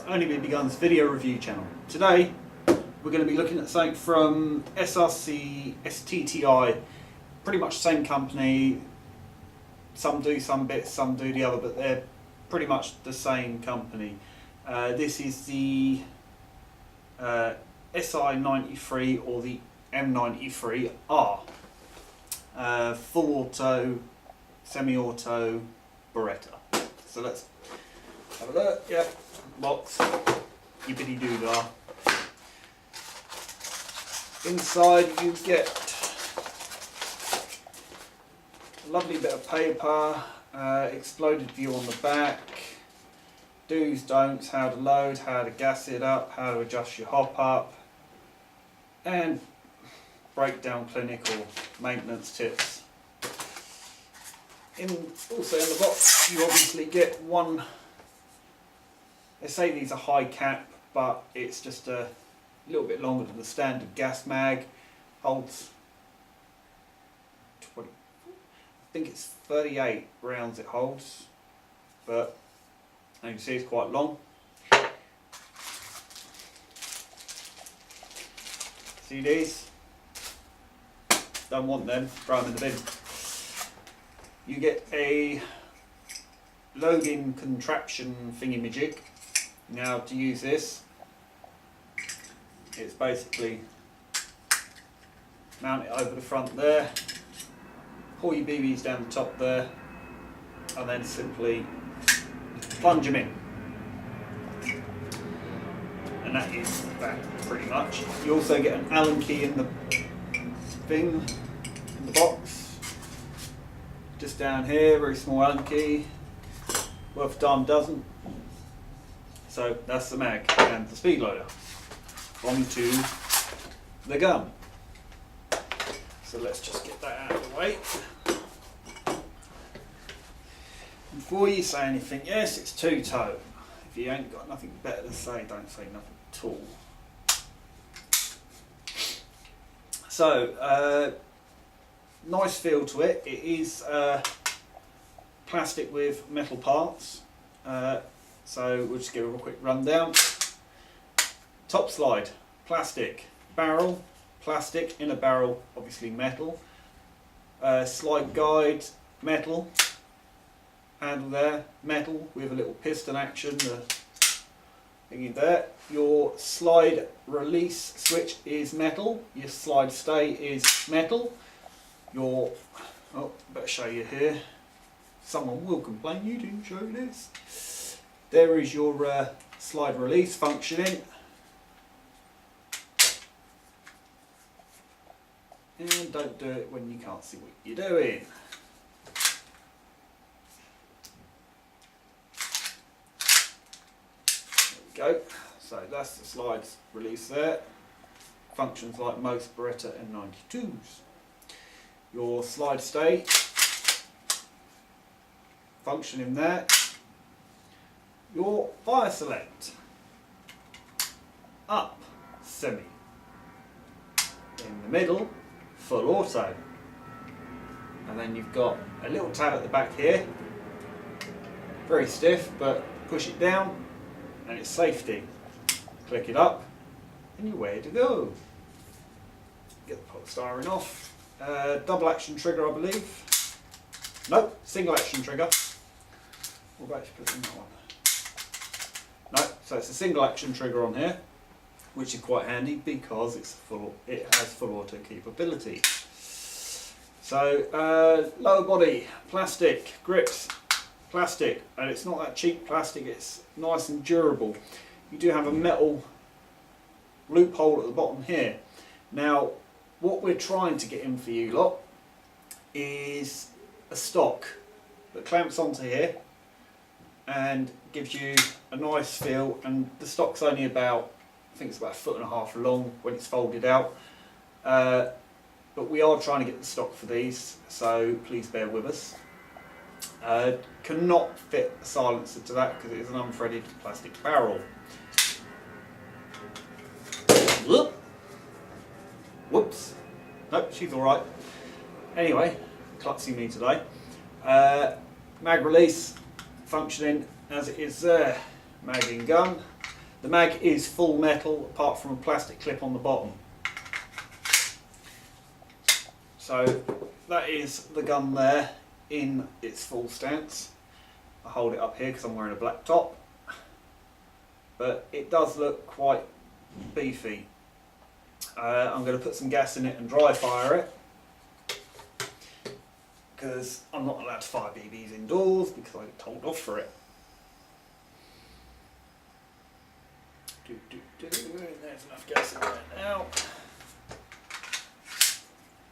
onlyBBguns video review channel. Today we're going to be looking at something from SRC STTI, pretty much the same company. Some do some bits, some do the other, but they're pretty much the same company. This is the SI93 or the M93R, full auto, semi-auto Beretta. So let's have a look. Yep, box, yippity doo dah. Inside you get a lovely bit of paper, exploded view on the back, do's, don'ts, how to load, how to gas it up, how to adjust your hop up, and breakdown clinical maintenance tips. Also in the box you obviously get one, they say these are high cap, but it's just a little bit longer than the standard gas mag. Holds 20, I think it's 38 rounds it holds, but as you can see it's quite long. See these? Don't want them, throw them in the bin. You get a loading contraption thingy-majig. Now to use this, it's basically mount it over the front there, pull your BBs down the top there, and then simply plunge them in. And that is that pretty much. You also get an Allen key in the thing, in the box. Just down here, very small Allen key, worth a dime a dozen. So that's the mag and the speed loader. Onto the gun. So let's just get that out of the way. Before you say anything, yes, it's two-toe. If you ain't got nothing better to say, don't say nothing at all. So, nice feel to it. It is plastic with metal parts. So we'll just give a quick rundown. Top slide, plastic. Barrel, plastic. Inner barrel, obviously metal. Slide guide, metal. Handle there, metal with a little piston action. The thingy there. Your slide release switch is metal. Your slide stay is metal. Your, oh, better show you here. Someone will complain you didn't show this. There is your slide release functioning. And don't do it when you can't see what you're doing. There we go. So that's the slide release there. Functions like most Beretta M92s. Your slide stay functioning there. Your fire select, up, semi, in the middle, full auto, and then you've got a little tab at the back here, very stiff, but push it down and it's safety. Click it up and you're ready to go. Get the polystyrene off. Double action trigger, I believe. Nope, single action trigger. What about if you put it in that one? No, so it's a single action trigger on here, which is quite handy because it has full auto capability. So lower body, plastic, grips, plastic, and it's not that cheap plastic, it's nice and durable. You do have a metal loophole at the bottom here. Now what we're trying to get in for you lot is a stock that clamps onto here and gives you a nice feel, and the stock's only about, I think it's about 1.5 foot long when it's folded out, but we are trying to get the stock for these, so please bear with us. Cannot fit a silencer to that because it is an unthreaded plastic barrel. Whoops, nope, she's alright. Anyway, klutzy me today. Mag release functioning as it is there. Mag in gun. The mag is full metal apart from a plastic clip on the bottom. So that is the gun there in its full stance. I hold it up here because I'm wearing a black top, but it does look quite beefy. I'm going to put some gas in it and dry fire it, because I'm not allowed to fire BBs indoors because I get told off for it. There's enough gas in there now.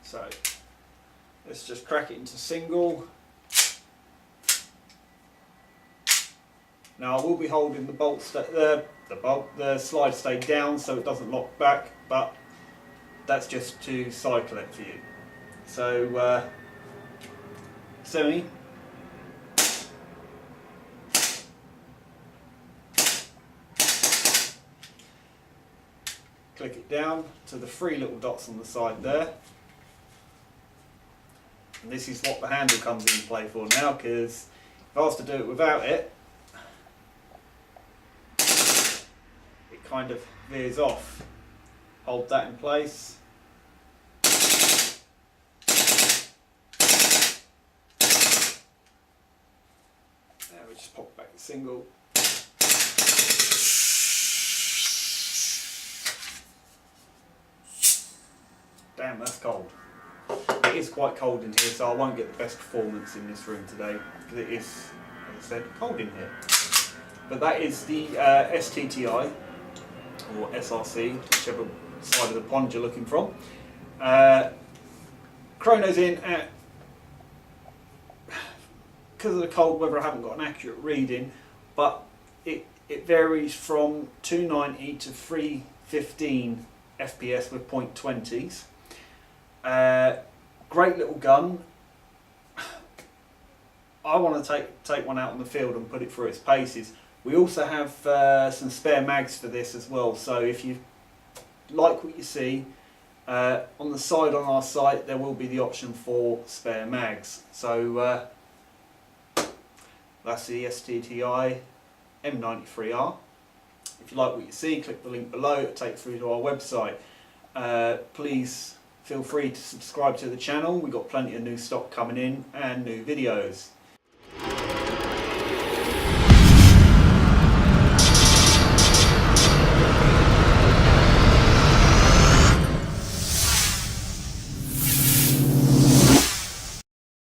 So let's just crack it into single. Now I will be holding the slide stay down so it doesn't lock back, but that's just to cycle it for you. So semi. Click it down to the 3 little dots on the side there. And this is what the handle comes into play for now, because if I was to do it without it, it kind of veers off. Hold that in place. There, we just pop back the single. Damn, that's cold. It is quite cold in here, so I won't get the best performance in this room today, because it is, as I said, cold in here. But that is the STTI, or SRC, whichever side of the pond you're looking from. Chrono's in at, because of the cold weather I haven't got an accurate reading, but it varies from 290 to 315 FPS with .20s. Great little gun. I want to take one out on the field and put it through its paces. We also have some spare mags for this as well, so if you like what you see, on the side on our site there will be the option for spare mags. So that's the STTI M93R. If you like what you see, click the link below, it'll take through to our website. Please feel free to subscribe to the channel. We've got plenty of new stock coming in and new videos.